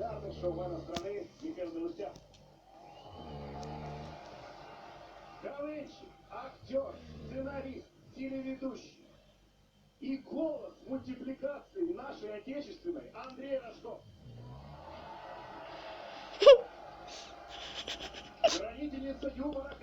легендарный шоумен страны Михаил Галустян. КВНщик, актер, сценарист, телеведущий и голос мультипликации нашей отечественной Андрей Рожков. Хранительница юмора